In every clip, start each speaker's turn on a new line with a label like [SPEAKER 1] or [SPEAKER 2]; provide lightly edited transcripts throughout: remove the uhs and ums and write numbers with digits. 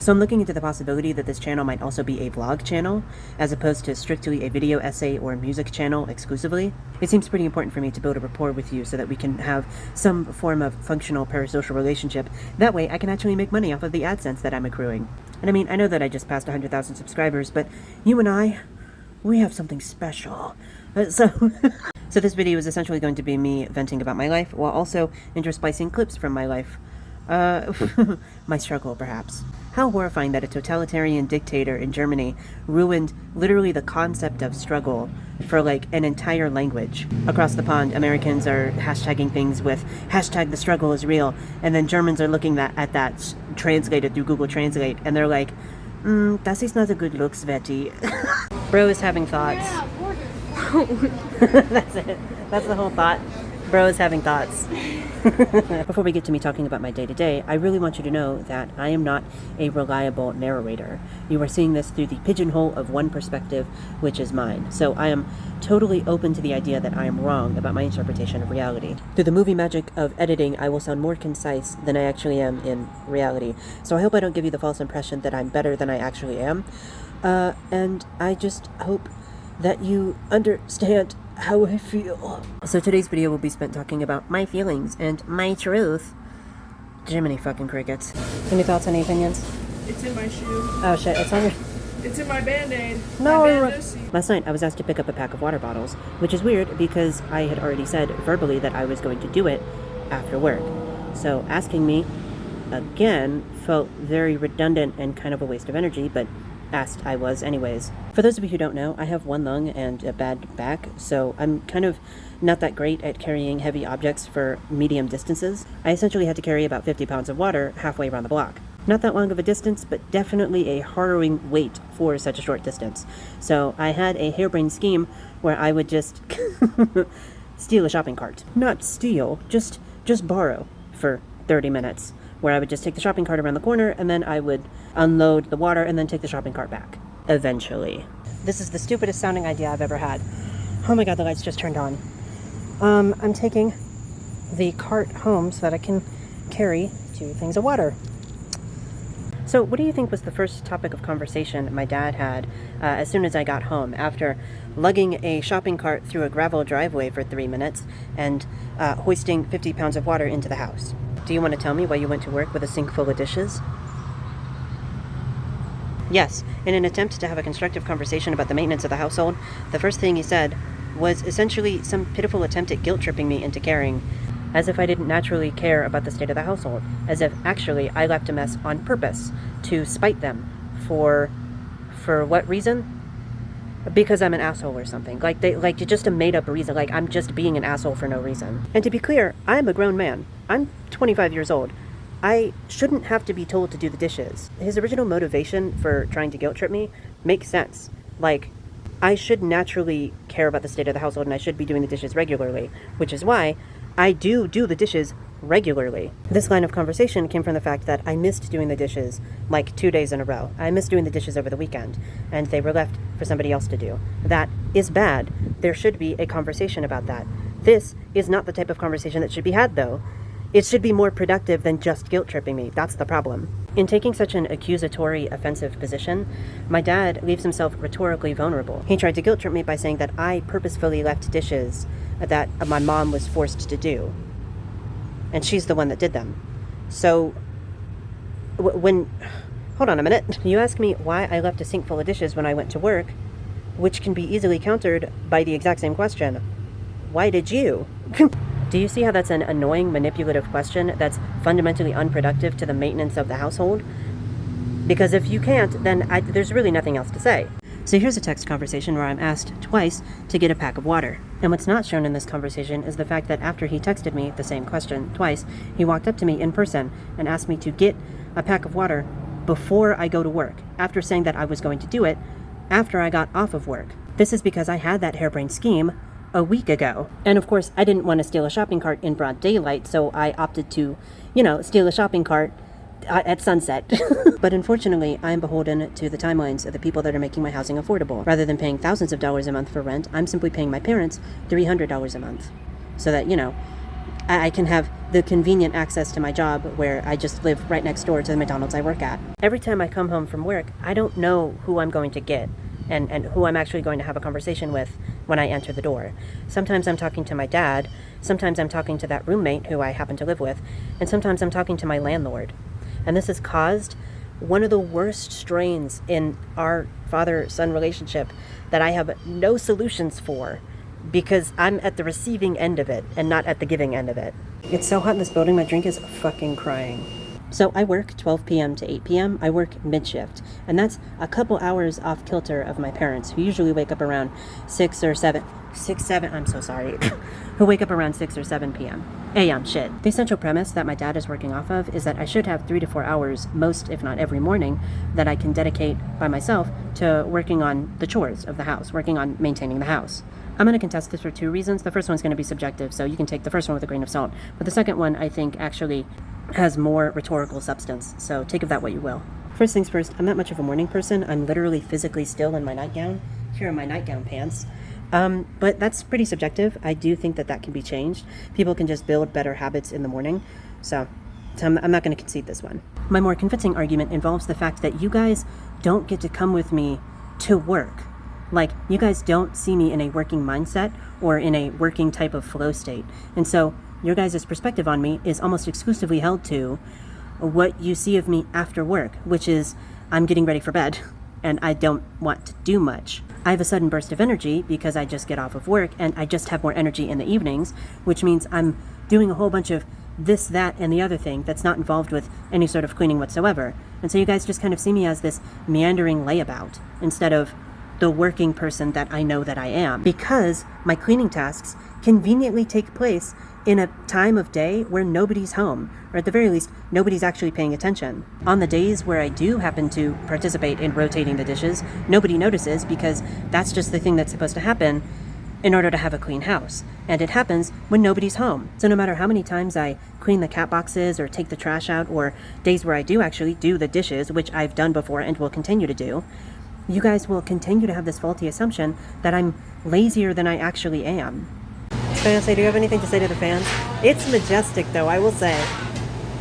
[SPEAKER 1] So I'm looking into the possibility that this channel might also be a vlog channel, as opposed to strictly a video essay or music channel exclusively. It seems pretty important for me to build a rapport with you so that we can have some form of functional parasocial relationship. That way I can actually make money off of the AdSense that I'm accruing. And I mean, I know that I just passed 100,000 subscribers, but you and I, we have something special. So this video is essentially going to be me venting about my life, while also intersplicing clips from my life. My struggle, perhaps. How horrifying that a totalitarian dictator in Germany ruined literally the concept of struggle for like an entire language. Across the pond, Americans are hashtagging things with hashtag the struggle is real, and then Germans are looking at that translated through Google Translate, and they're like, das ist not a good look, Sveti. Bro is having thoughts. That's it. That's the whole thought. Bro is having thoughts. Before we get to me talking about my day-to-day, I really want you to know that I am not a reliable narrator. You are seeing this through the pigeonhole of one perspective, which is mine. So I am totally open to the idea that I am wrong about my interpretation of reality. Through the movie magic of editing, I will sound more concise than I actually am in reality. So I hope I don't give you the false impression that I'm better than I actually am. And I just hope that you understand how I feel. So today's video will be spent talking about my feelings and my truth. Jiminy fucking crickets. Any thoughts, any opinions?
[SPEAKER 2] It's in my shoe.
[SPEAKER 1] Oh shit, it's on your...
[SPEAKER 2] It's in my Band-Aid.
[SPEAKER 1] No!
[SPEAKER 2] My
[SPEAKER 1] Last night I was asked to pick up a pack of water bottles, which is weird because I had already said verbally that I was going to do it after work. So asking me again felt very redundant and kind of a waste of energy, but asked I was anyways. For those of you who don't know, I have one lung and a bad back, so I'm kind of not that great at carrying heavy objects for medium distances. I essentially had to carry about 50 pounds of water halfway around the block. Not that long of a distance, but definitely a harrowing weight for such a short distance. So I had a harebrained scheme where I would just steal a shopping cart. Not steal, just borrow for 30 minutes. Where I would just take the shopping cart around the corner, and then I would unload the water and then take the shopping cart back. Eventually. This is the stupidest sounding idea I've ever had. Oh my god, the lights just turned on. I'm taking the cart home so that I can carry 2 things of water. So what do you think was the first topic of conversation my dad had as soon as I got home, after lugging a shopping cart through a gravel driveway for 3 minutes and hoisting 50 pounds of water into the house? Do you want to tell me why you went to work with a sink full of dishes? Yes, in an attempt to have a constructive conversation about the maintenance of the household, the first thing he said was essentially some pitiful attempt at guilt-tripping me into caring, as if I didn't naturally care about the state of the household, as if actually I left a mess on purpose to spite them. For what reason? Because I'm an asshole or something. Like just a made-up reason. Like I'm just being an asshole for no reason. And to be clear, I'm a grown man. I'm 25 years old. I shouldn't have to be told to do the dishes. His original motivation for trying to guilt trip me makes sense. Like, I should naturally care about the state of the household and I should be doing the dishes regularly, which is why I do the dishes regularly. This line of conversation came from the fact that I missed doing the dishes like 2 days in a row. I missed doing the dishes over the weekend, and they were left for somebody else to do. That is bad. There should be a conversation about that. This is not the type of conversation that should be had, though. It should be more productive than just guilt-tripping me. That's the problem. In taking such an accusatory, offensive position, my dad leaves himself rhetorically vulnerable. He tried to guilt-trip me by saying that I purposefully left dishes that my mom was forced to do. And she's the one that did them. So, hold on a minute. You ask me why I left a sink full of dishes when I went to work, which can be easily countered by the exact same question. Why did you? Do you see how that's an annoying, manipulative question that's fundamentally unproductive to the maintenance of the household? Because if you can't, then there's really nothing else to say. So here's a text conversation where I'm asked twice to get a pack of water. And what's not shown in this conversation is the fact that after he texted me the same question twice, he walked up to me in person and asked me to get a pack of water before I go to work, after saying that I was going to do it after I got off of work. This is because I had that harebrained scheme a week ago. And of course, I didn't want to steal a shopping cart in broad daylight, so I opted to, steal a shopping cart at sunset. But unfortunately, I'm beholden to the timelines of the people that are making my housing affordable. Rather than paying thousands of dollars a month for rent, I'm simply paying my parents $300 a month. So that, I can have the convenient access to my job where I just live right next door to the McDonald's I work at. Every time I come home from work, I don't know who I'm going to get and who I'm actually going to have a conversation with when I enter the door. Sometimes I'm talking to my dad, sometimes I'm talking to that roommate who I happen to live with, and sometimes I'm talking to my landlord. And this has caused one of the worst strains in our father-son relationship that I have no solutions for, because I'm at the receiving end of it and not at the giving end of it. It's so hot in this building, my drink is fucking crying. So I work 12 p.m. to 8 p.m. I work mid-shift, and that's a couple hours off kilter of my parents, who usually wake up around 6 or 7, I'm so sorry, who wake up around 6 or 7 p.m. a.m. shit. The essential premise that my dad is working off of is that I should have 3 to 4 hours, most if not every morning, that I can dedicate by myself to working on the chores of the house, working on maintaining the house. I'm going to contest this for 2 reasons. The first one's going to be subjective, so you can take the first one with a grain of salt. But the second one, I think, actually has more rhetorical substance, so take of that what you will. First things first, I'm not much of a morning person. I'm literally physically still in my nightgown. Here are my nightgown pants. But that's pretty subjective. I do think that that can be changed. People can just build better habits in the morning. So I'm not going to concede this one. My more convincing argument involves the fact that you guys don't get to come with me to work. Like, you guys don't see me in a working mindset or in a working type of flow state. And so your guys' perspective on me is almost exclusively held to what you see of me after work, which is I'm getting ready for bed and I don't want to do much. I have a sudden burst of energy because I just get off of work and I just have more energy in the evenings, which means I'm doing a whole bunch of this, that, and the other thing that's not involved with any sort of cleaning whatsoever. And so you guys just kind of see me as this meandering layabout instead of the working person that I know that I am, because my cleaning tasks conveniently take place in a time of day where nobody's home, or at the very least, nobody's actually paying attention. On the days where I do happen to participate in rotating the dishes, nobody notices because that's just the thing that's supposed to happen in order to have a clean house. And it happens when nobody's home. So no matter how many times I clean the cat boxes or take the trash out, or days where I do actually do the dishes, which I've done before and will continue to do, you guys will continue to have this faulty assumption that I'm lazier than I actually am. Fancy, do you have anything to say to the fans? It's majestic, though, I will say.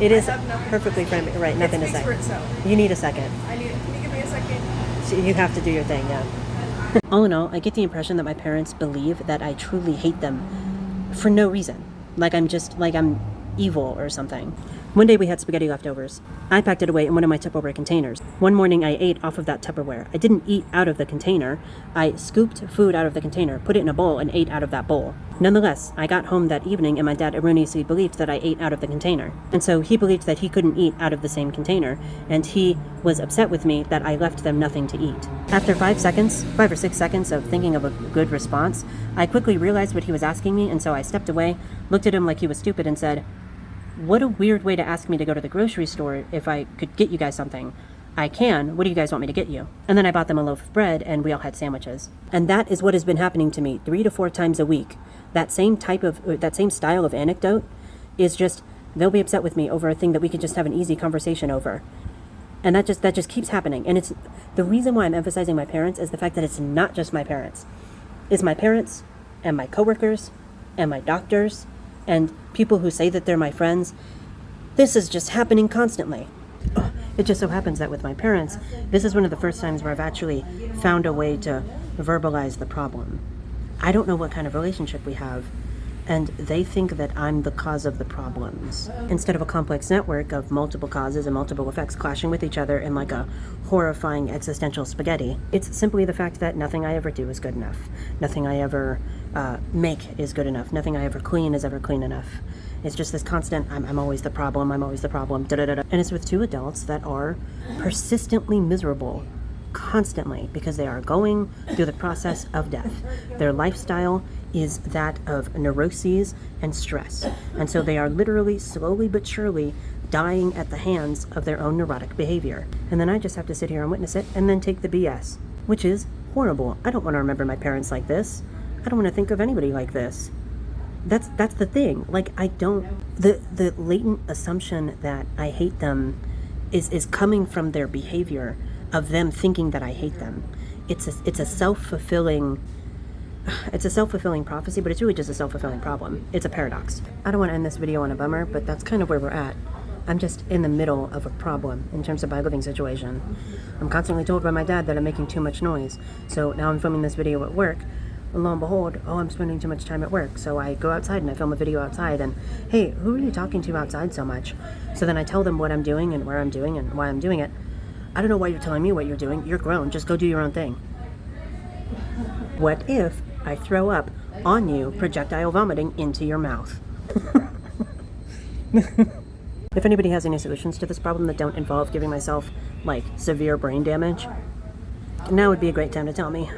[SPEAKER 1] It is perfectly friendly. Right, nothing to say.
[SPEAKER 2] For itself.
[SPEAKER 1] You need a second.
[SPEAKER 2] Can you give me a second?
[SPEAKER 1] You have to do your thing, yeah. All in all, I get the impression that my parents believe that I truly hate them for no reason. Like I'm evil or something. One day we had spaghetti leftovers. I packed it away in one of my Tupperware containers. One morning I ate off of that Tupperware. I didn't eat out of the container. I scooped food out of the container, put it in a bowl, and ate out of that bowl. Nonetheless, I got home that evening and my dad erroneously believed that I ate out of the container. And so he believed that he couldn't eat out of the same container, and he was upset with me that I left them nothing to eat. After 5 or 6 seconds of thinking of a good response, I quickly realized what he was asking me, and so I stepped away, looked at him like he was stupid, and said, "What a weird way to ask me to go to the grocery store if I could get you guys something. I can. What do you guys want me to get you?" And then I bought them a loaf of bread and we all had sandwiches. And that is what has been happening to me 3 to 4 times a week. That same style of anecdote is just, they'll be upset with me over a thing that we could just have an easy conversation over. And that just keeps happening. And it's the reason why I'm emphasizing my parents is the fact that it's not just my parents. It's my parents and my coworkers and my doctors and people who say that they're my friends. This is just happening constantly. It just so happens that with my parents, this is one of the first times where I've actually found a way to verbalize the problem. I don't know what kind of relationship we have, and they think that I'm the cause of the problems. Instead of a complex network of multiple causes and multiple effects clashing with each other in like a horrifying existential spaghetti, it's simply the fact that nothing I ever do is good enough. Nothing I ever make is good enough. Nothing I ever clean is ever clean enough. It's just this constant, I'm always the problem, da-da-da-da. And it's with 2 adults that are persistently miserable, constantly, because they are going through the process of death. Their lifestyle is that of neuroses and stress. And so they are literally, slowly but surely, dying at the hands of their own neurotic behavior. And then I just have to sit here and witness it and then take the BS, which is horrible. I don't want to remember my parents like this. I don't want to think of anybody like this. That's the thing. Like, the latent assumption that I hate them is coming from their behavior of them thinking that I hate them. It's a self-fulfilling It's a self-fulfilling prophecy, but it's really just a self-fulfilling problem. It's a paradox. I don't want to end this video on a bummer, but that's kind of where we're at. I'm just in the middle of a problem in terms of my living situation. I'm constantly told by my dad that I'm making too much noise. So now I'm filming this video at work. And lo and behold, oh, I'm spending too much time at work. So I go outside and I film a video outside and, hey, who are you talking to outside so much? So then I tell them what I'm doing and where I'm doing and why I'm doing it. I don't know why you're telling me what you're doing. You're grown. Just go do your own thing. What if I throw up on you, projectile vomiting into your mouth? If anybody has any solutions to this problem that don't involve giving myself, like, severe brain damage, now would be a great time to tell me.